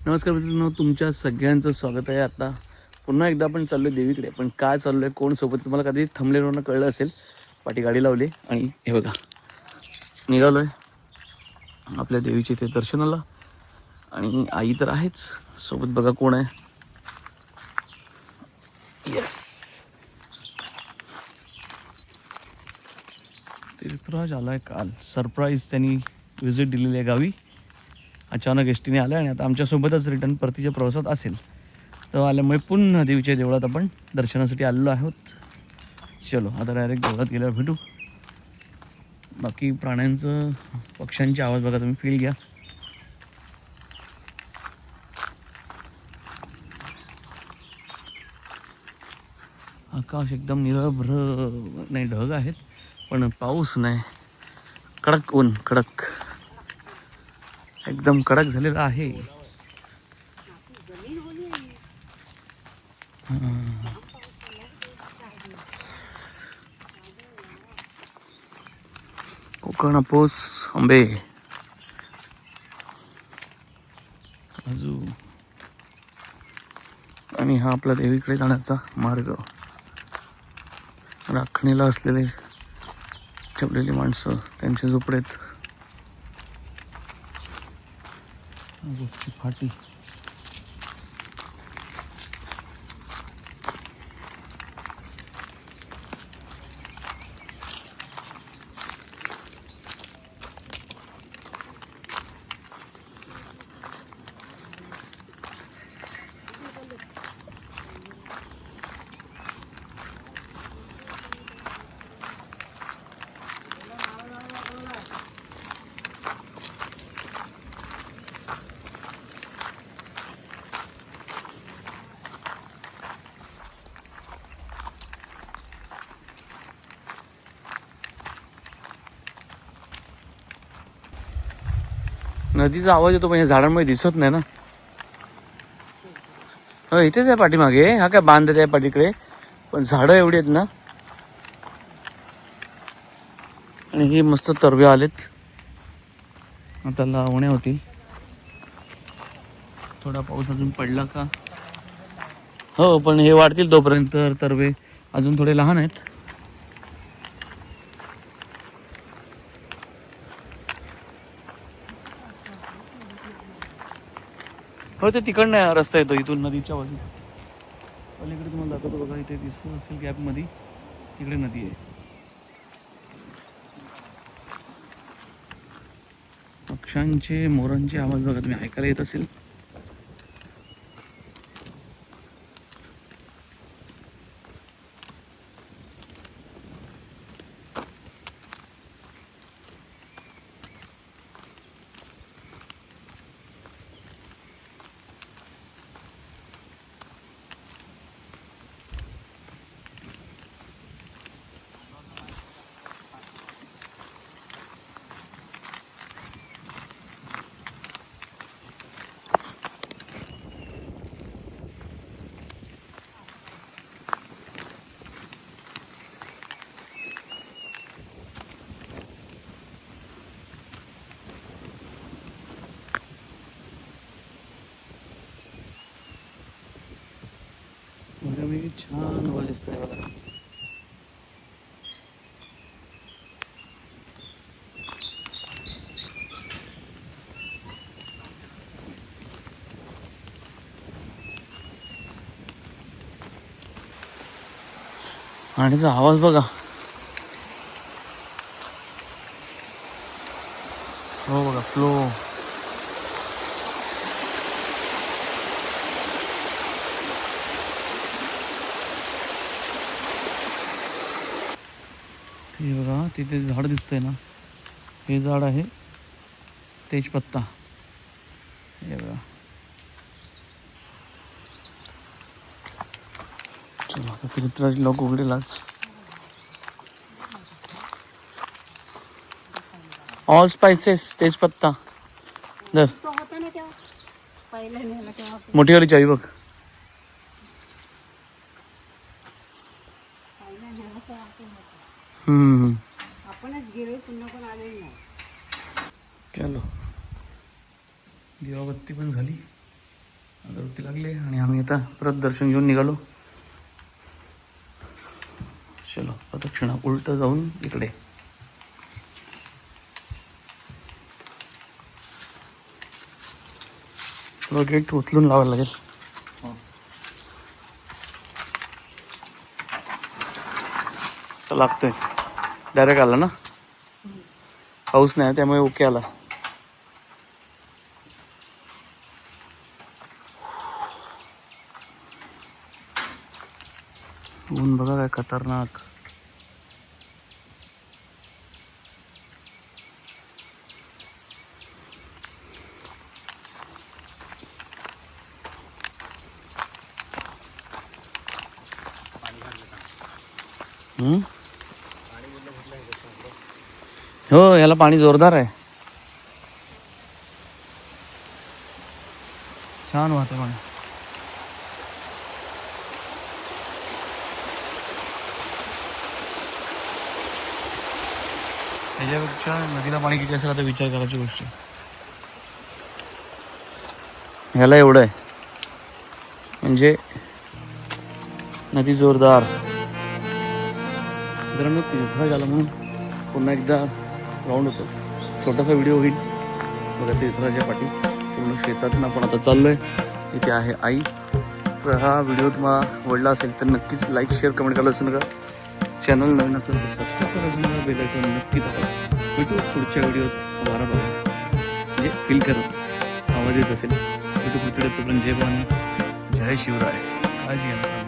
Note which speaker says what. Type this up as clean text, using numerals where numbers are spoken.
Speaker 1: नमस्कार मित्रांनो, तुमच्या सगळ्यांचं स्वागत आहे. आता पुन्हा एकदा आपण चाललो आहे देवीकडे. पण काय चाललो आहे, कोण सोबत, तुम्हाला कधी थंबनेलवरून कळलं असेल. पाठी गाडी लावली आणि हे बघा निघालो आहे आपल्या देवीचे ते दर्शनाला. आणि आई तर आहेच सोबत, बघा कोण आहे. येस, तीर्थराज आलाय. काल सरप्राईज त्यांनी व्हिजिट दिलेली आहे गावी. अचानक एसटीने आलं आणि आता आमच्यासोबतच रिटर्न परतीच्या प्रवासात असेल. तर आल्यामुळे पुन्हा देवीच्या देवळात आपण दर्शनासाठी आलेलो आहोत. चलो आता डायरेक्ट देवळात गेल्यावर भेटू. बाकी प्राण्यांचं, पक्ष्यांचे आवाज बघा तुम्ही, फील घ्या. आकाश एकदम निरभ्र, नाही ढग आहेत पण पाऊस नाही. कडक ऊन, कडक एकदम कडक झालेला आहे. कोकण, हापूस, आंबे, काजू आणि हा आपला देवीकडे जाण्याचा मार्ग. राखणीला असलेले ठेवलेली माणसं, त्यांच्या झोपडेत. फाटी नदीचा आवाज येतो पण या झाडांमध्ये दिसत नाही ना. हो, इथेच आहे पाठीमागे. हा काय बांधत आहे पाठीकडे, पण झाडं एवढी आहेत ना. आणि हे मस्त तरवे आलेत, आता लावण्या होतील. थोडा पाऊस अजून पडला का. हो, पण हे वाढतील तोपर्यंत. तरवे अजून थोडे लहान आहेत. हो, ते तिकडनं रस्ता येतो, इथून नदीच्या बाजूला. पलीकडे तुम्हाला दाखवतो बघा, इथे दिसत असेल गॅपमध्ये, तिकडे नदी आहे. पक्ष्यांचे, मोरांचे आवाज बघा तुम्ही, ऐकायला येत असेल. छान वाजत आहे बघा. आणि तो आवाज बघा. हो बघा, फ्लो. हे बघा, तिथे झाड दिसतंय ना, हे झाड आहे तेजपत्ता. हे बघा. चला आता तीर्थराज लोक उघडेलाच. ऑल स्पाइसेस, तेजपत्ता. दर मोठीवाली चावी बघ. चलो, दिवाबत्ती पण झाली. अगरबत्ती लागली आणि आम्ही आता परत दर्शन घेऊन निघालो. चलो प्रदक्षिणा उलट जाऊन इकडे. गेट उचलून लावायला लागेल. लागतोय डायरेक्ट आला ना, पाऊस नाही त्यामुळे ओके आला. ऊन बघा काय खतरनाक. हो याला पाणी जोरदार आहे. छान वाहतं पाणी. त्याच्यापेक्षा नदीला पाणी किती असेल आता विचार करायची गोष्ट. ह्याला एवढं आहे म्हणजे नदी जोरदार. मित्रांनो तीर्थ झाला म्हणून पुन्हा एकदा राऊंड होतो. छोटासा व्हिडिओ होईल बघा तीर्थराच्या पाठी पूर्ण शेतातून आपण आता चाललोय. इथे आहे आई. तर हा व्हिडिओ तुम्हाला आवडला असेल तर नक्कीच लाईक शेअर कमेंट करायला विसरू नका. चॅनल नवीन असेल तर सबस्क्राईब करायला विसरू नका. बेल आयकॉन नक्की दाबा. भेटू पुढच्या व्हिडिओत. वारा बघा म्हणजे फील करत आवाज येत असेल. भेटू पुढच्या तोपर्यंत जय भवानी जय शिवराय. काळजी घ्या.